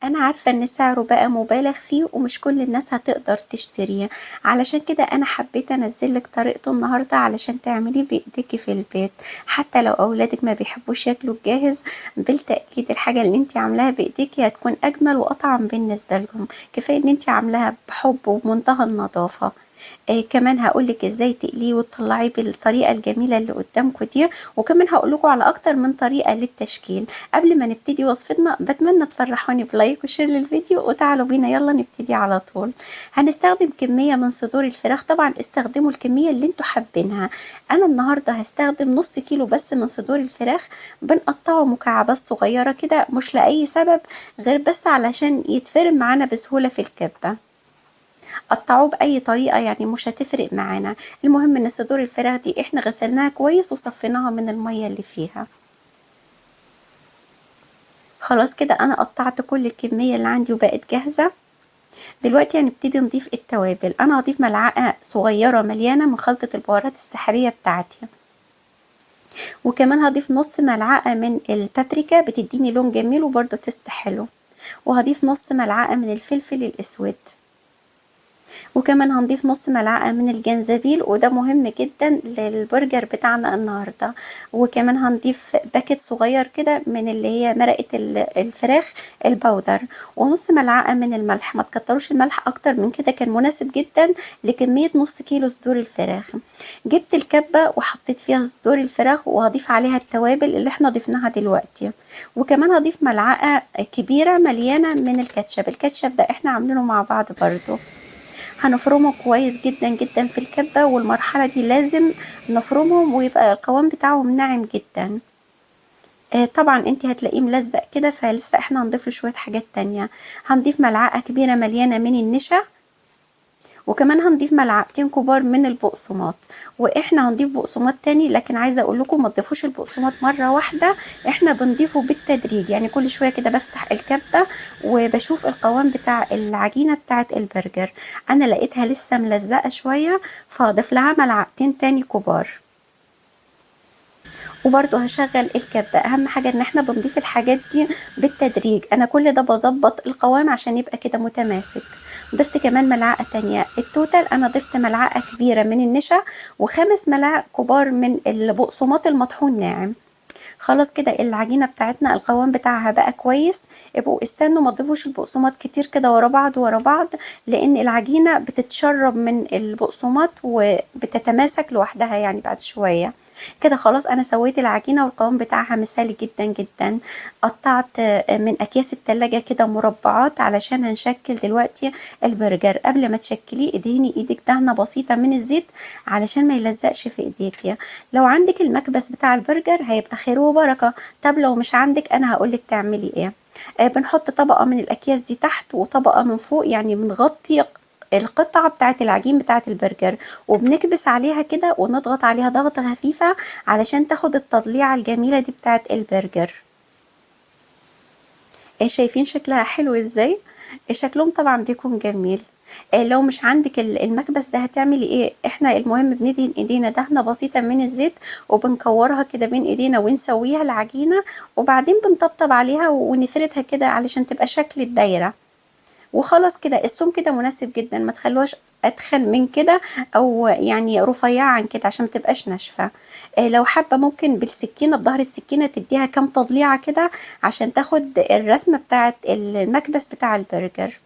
أنا عارفة إن سعره بقى مبالغ فيه ومش كل الناس هتقدر تشتريه، علشان كده أنا حبيت أنزل لك طريقته النهاردة علشان تعمليه بإيديكي في البيت، حتى لو أولادك ما بيحبوش ياكلوا الجاهز بالتأكيد الحاجة اللي انتي عاملاها بإيديكي هتكون أجمل وأطعم بالنسبة لهم، كفاية إن انتي عاملاها بحب وبمنتهى النظافة. كمان هقولك ازاي تقليه وتطلعيه بالطريقة الجميلة اللي قدامكم دي، وكمان هقولكوا على أكتر من طريقة للتشكيل. قبل ما نبتدي وصفتنا بتمنى تفرحوني بلايك وشير للفيديو، وتعالوا بينا يلا نبتدي على طول. هنستخدم كمية من صدور الفراخ، طبعا استخدموا الكمية اللي انتوا حابينها. انا النهاردة هستخدم نص كيلو بس من صدور الفراخ، بنقطعه مكعبات صغيرة كده مش لأي سبب غير بس علشان يتفرم معانا بسهولة في الكبة. قطعوه بأي طريقة يعني مش هتفرق معانا، المهم ان صدور الفراخ دي احنا غسلناها كويس وصفيناها من المية اللي فيها. خلاص كده انا قطعت كل الكمية اللي عندي وبقت جاهزة. دلوقتي هنبتدي نضيف التوابل. انا هضيف ملعقة صغيرة مليانة من خلطة البهارات السحرية بتاعتي، وكمان هضيف نص ملعقة من البابريكا بتديني لون جميل وبرضه تست حلو، وهضيف نص ملعقة من الفلفل الاسود، وكمان هنضيف نص ملعقة من الجنزبيل وده مهم جدا للبرجر بتاعنا النهاردة، وكمان هنضيف باكت صغير كده من اللي هي مرقة الفراخ البودر، ونص ملعقة من الملح. ما تكتروش الملح اكتر من كده، كان مناسب جدا لكمية نص كيلو صدور الفراخ. جبت الكبة وحطيت فيها صدور الفراخ وهضيف عليها التوابل اللي احنا ضفناها دلوقتي، وكمان هضيف ملعقة كبيرة مليانة من الكاتشب. الكاتشب ده احنا عاملينه مع بعض برضو. هنفرمه كويس جدا جدا في الكبة، والمرحلة دي لازم نفرمهم ويبقى القوام بتاعهم ناعم جدا. طبعا انت هتلاقيه ملزق كده، فلسه احنا هنضيف له شوية حاجات تانية. هنضيف ملعقة كبيرة مليانة من النشا، وكمان هنضيف ملعقتين كبار من البقسماط. واحنا هنضيف بقسماط تاني، لكن عايزه اقول لكم ما تضيفوش البقسماط مره واحده، احنا بنضيفه بالتدريج، يعني كل شويه كده بفتح الكبه وبشوف القوام بتاع العجينه بتاعه البرجر. انا لقيتها لسه ملزقه شويه فاضيف لها ملعقتين تاني كبار، وبرضو هشغل الكبة. اهم حاجة ان احنا بنضيف الحاجات دي بالتدريج، انا كل ده بظبط القوام عشان يبقى كده متماسك. ضفت كمان ملعقة تانية. التوتال انا ضفت ملعقة كبيرة من النشا وخمس ملاعق كبار من البقسماط المطحون ناعم. خلاص كده العجينة بتاعتنا القوام بتاعها بقى كويس. ابقوا استنوا ما تضيفوش البقسماط كتير كده ورا بعض ورا بعض، لان العجينة بتتشرب من البقسماط وبتتماسك لوحدها يعني بعد شوية. كده خلاص انا سويت العجينة والقوام بتاعها مثالي جدا جدا. قطعت من اكياس التلاجة كده مربعات علشان هنشكل دلوقتي البرجر. قبل ما تشكليه ادهني ايدك دهنة بسيطة من الزيت علشان ما يلزقش في ايديك. لو عندك المكبس بتاع البرجر هيبقى خير وبركة. طب لو مش عندك انا هقولك تعملي ايه. بنحط طبقة من الاكياس دي تحت وطبقة من فوق، يعني بنغطي القطعة بتاعت العجين بتاعت البرجر، وبنكبس عليها كده ونضغط عليها ضغطة خفيفة علشان تاخد التضليعة الجميلة دي بتاعت البرجر. شايفين شكلها حلو ازاي؟ شكلهم طبعا بيكون جميل. لو مش عندك المكبس ده هتعملي ايه؟ احنا المهم بندهن ايدينا دهنة بسيطة من الزيت وبنكورها كده بين ايدينا ونسويها العجينة، وبعدين بنطبطب عليها ونفردها كده علشان تبقى شكل الدايرة. وخلاص كده السمك كده مناسب جدا، ما تخلوهاش اتخن من كده او يعني رفيعة عن كده عشان متبقاش ناشفة. لو حابة ممكن بالسكينة بظهر السكينة تديها كام تضليعة كده عشان تاخد الرسمة بتاعت المكبس بتاع البرجر.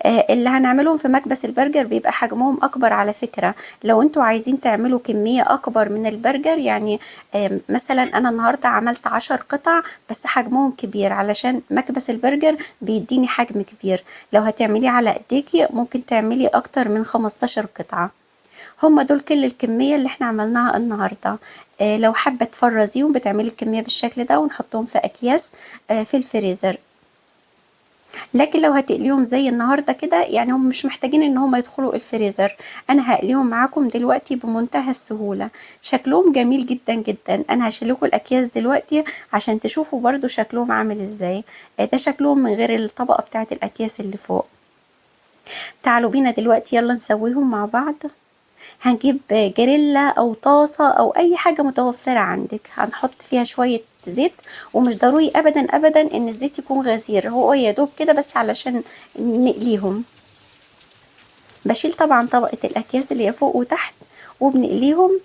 اللي هنعملهم في مكبس البرجر بيبقى حجمهم اكبر على فكرة. لو انتوا عايزين تعملوا كمية اكبر من البرجر يعني مثلا انا النهاردة عملت 10 قطع بس حجمهم كبير علشان مكبس البرجر بيديني حجم كبير. لو هتعمليه على ايديكي ممكن تعملي اكتر من 15 قطعة. هما دول كل الكمية اللي احنا عملناها النهاردة. لو حابة تفرزيهم بتعملي الكمية بالشكل ده ونحطهم في اكياس في الفريزر. لكن لو هتقليهم زي النهارده كده يعني هم مش محتاجين ان هم يدخلوا الفريزر. انا هقليهم معاكم دلوقتي بمنتهى السهولة. شكلهم جميل جدا جدا. انا هشيلكوا الاكياس دلوقتي عشان تشوفوا برضو شكلهم عامل ازاي. ده شكلهم من غير الطبقة بتاعت الاكياس اللي فوق. تعالوا بينا دلوقتي يلا نسويهم مع بعض. هنجيب جريلا او طاسة او اي حاجة متوفرة عندك، هنحط فيها شوية زيت، ومش ضروري ابدا ابدا ان الزيت يكون غزير، هو يا دوب كده بس علشان نقليهم. بشيل طبعا طبقة الاكياس اللي هي فوق وتحت وبنقليهم.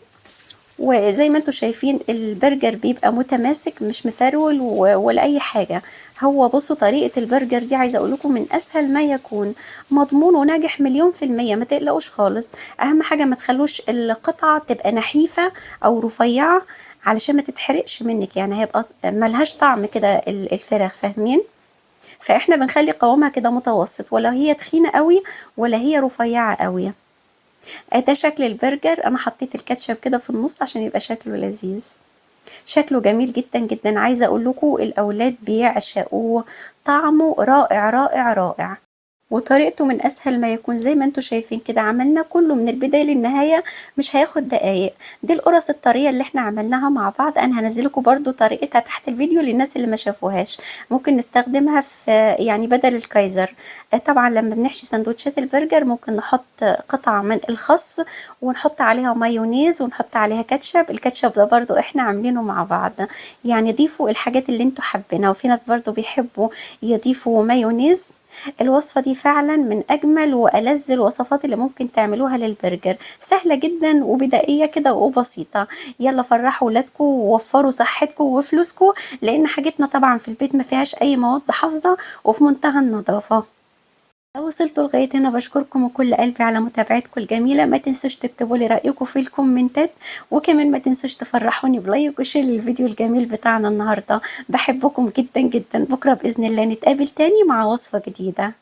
وزي ما انتوا شايفين البرجر بيبقى متماسك مش مفرول ولا اي حاجة. هو بصوا طريقة البرجر دي عايزة اقول لكم من اسهل ما يكون، مضمون وناجح مليون في المية، ما تقلقوش خالص. اهم حاجة ما تخلوش القطعة تبقى نحيفة او رفيعة علشان ما تتحرقش منك، يعني هيبقى ملهاش طعم كده الفراخ، فاهمين؟ فاحنا بنخلي قوامها كده متوسط، ولا هي تخينة قوي ولا هي رفيعة قوي. ده شكل البرجر، انا حطيت الكاتشب كده في النص عشان يبقى شكله لذيذ. شكله جميل جدا جدا، عايزه اقول لكم الاولاد بيعشقوه، طعمه رائع رائع رائع. وطريقته من اسهل ما يكون، زي ما انتوا شايفين كده عملنا كله من البدايه للنهايه، مش هياخد دقايق. دي القرص الطريه اللي احنا عملناها مع بعض، انا هنزلكم برضو طريقتها تحت الفيديو للناس اللي ما شافوهاش، ممكن نستخدمها في يعني بدل الكايزر. طبعا لما بنحشي سندوتشات البرجر ممكن نحط قطع من الخس ونحط عليها مايونيز ونحط عليها كاتشب، الكاتشب ده برضو احنا عاملينه مع بعض. يعني ضيفوا الحاجات اللي انتوا حابينها، وفي ناس برضو بيحبوا يضيفوا مايونيز. الوصفة دي فعلا من أجمل وألذ الوصفات اللي ممكن تعملوها للبرجر، سهلة جدا وبدائية كده وبسيطة. يلا فرحوا ولادكم ووفروا صحتكم وفلوسكم، لأن حاجتنا طبعا في البيت ما فيهاش أي مواد حافظة وفي منتهى النظافة. لو وصلتوا لغاية هنا بشكركم من كل قلبي على متابعتكم الجميلة، ما تنسوش تكتبوا لي رأيكم في الكومنتات، وكمان ما تنسوش تفرحوني بلايك وشير للفيديو الجميل بتاعنا النهاردة. بحبكم جدا جدا، بكرة بإذن الله نتقابل تاني مع وصفة جديدة.